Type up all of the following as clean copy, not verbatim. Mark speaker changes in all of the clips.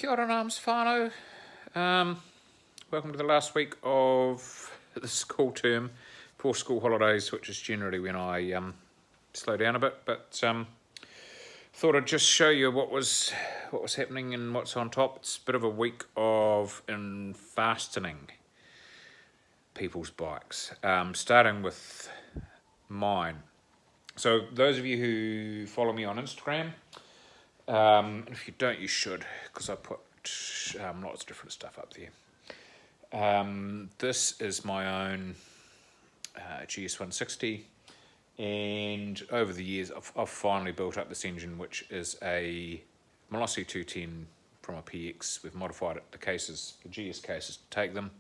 Speaker 1: Kia ora, NAMS whānau. Welcome to the last week of the school term for school holidays, which is generally when I slow down a bit. But thought I'd just show you what was happening and what's on top. It's a bit of a week of fastening people's bikes, starting with mine. So those of you who follow me on Instagram, if you don't, you should, because I put lots of different stuff up there. This is my own GS160, and over the years I've finally built up this engine, which is a Velocity 210 from a PX. We've modified it, the GS cases to take them,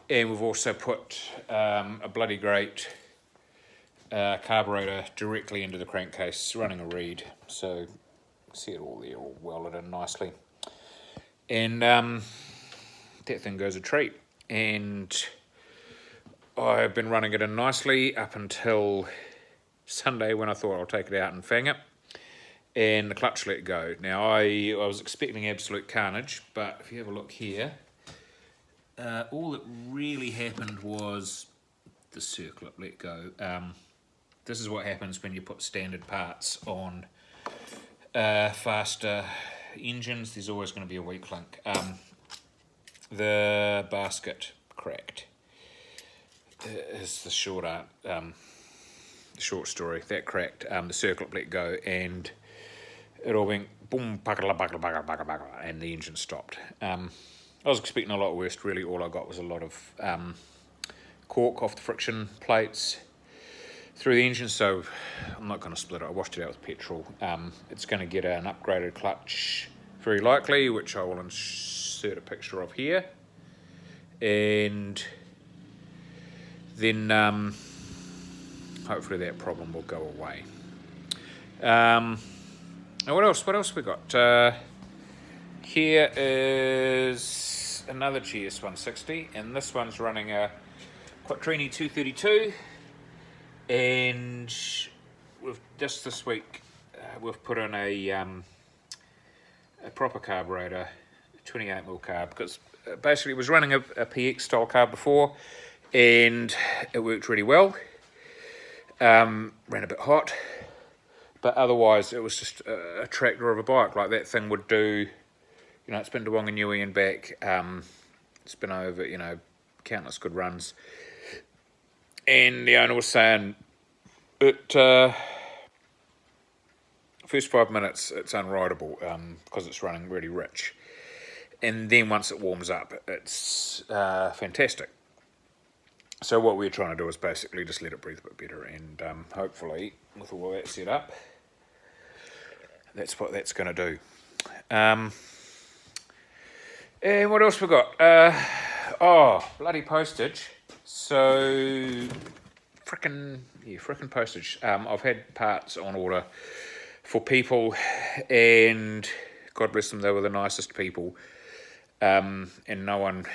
Speaker 1: and we've also put a bloody great carburetor directly into the crankcase, running a reed, so see it all there, all welded in nicely, and that thing goes a treat. And I've been running it in nicely up until Sunday, when I thought I'll take it out and fang it, and the clutch let go. Now I was expecting absolute carnage, but if you have a look here, all that really happened was the circlip let go. This is what happens when you put standard parts on faster engines. There's always going to be a weak link. The basket cracked is the short story. That cracked. The circlip let go, and it all went boom, and the engine stopped. I was expecting a lot worse. Really, all I got was a lot of cork off the friction plates through the engine, so I'm not going to split it. I washed it out with petrol. It's going to get an upgraded clutch, very likely, which I will insert a picture of here, and then hopefully that problem will go away. And what else we got? Here is another GS160, and this one's running a Quattro 232. And just this week, we've put in a proper carburetor, 28mm carb, because basically it was running a PX style carb before, and it worked really well. Ran a bit hot, but otherwise it was just a tractor of a bike. Like, that thing would do, it's been to Wanganui and back. It's been over, countless good runs. And the owner was saying first 5 minutes it's unrideable because it's running really rich, and then once it warms up it's fantastic. So what we're trying to do is basically just let it breathe a bit better, and hopefully with all that set up, that's what that's going to do. And what else we got? Bloody postage. So frickin' postage. I've had parts on order for people, and God bless them, they were the nicest people. And no one,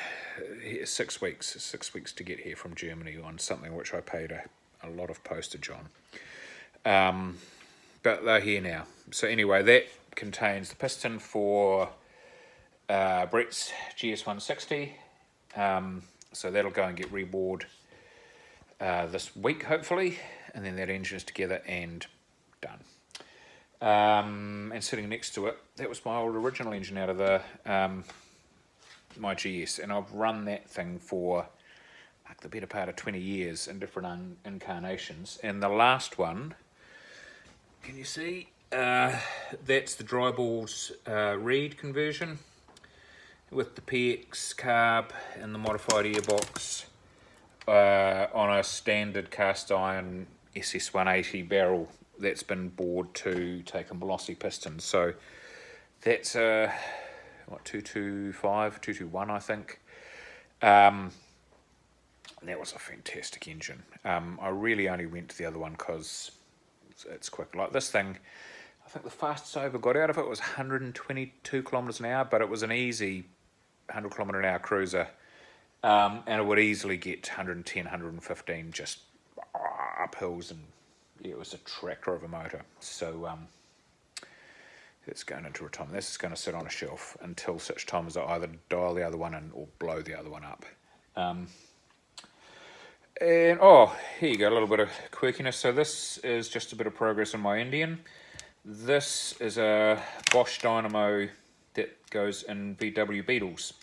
Speaker 1: 6 weeks to get here from Germany on something which I paid a lot of postage on. But they're here now. So anyway, that contains the piston for Brett's GS160. So that'll go and get rebored this week, hopefully, and then that engine is together and done. And sitting next to it, that was my old original engine out of the my GS, and I've run that thing for like the better part of 20 years in different incarnations. And the last one, can you see? That's the dry balls reed conversion with the PX carb and the modified airbox on a standard cast iron SS180 barrel that's been bored to take a velocity piston. So that's 221, I think. That was a fantastic engine. I really only went to the other one because it's quick. Like this thing, I think the fastest I ever got out of it was 122 kilometers an hour, but it was an easy 100 kilometer an hour cruiser, and it would easily get 110, 115 just up hills, and it was a tractor of a motor. So It's going into retirement. This is going to sit on a shelf until such time as I either dial the other one in or blow the other one up. And oh, here you go, a little bit of quirkiness. So this is just a bit of progress on my Indian. This is a Bosch dynamo that goes in VW Beetles.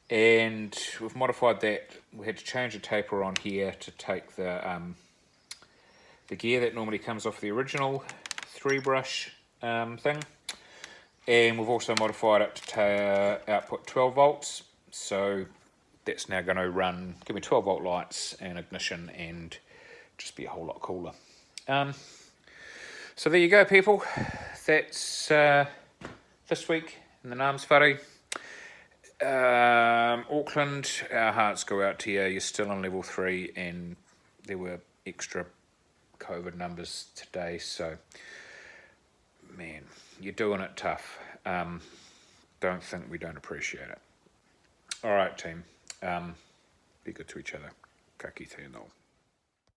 Speaker 1: And we've modified that. We had to change the taper on here to take the gear that normally comes off the original 3-brush thing. And we've also modified it to output 12 volts. So that's now going to run, give me 12 volt lights and ignition and just be a whole lot cooler. So there you go, people. That's this week in the NAMS whare. Auckland, our hearts go out to you. You're still on level 3 and there were extra COVID numbers today, so man, you're doing it tough. Don't think we don't appreciate it. All right, team. Be good to each other. Ka kite no.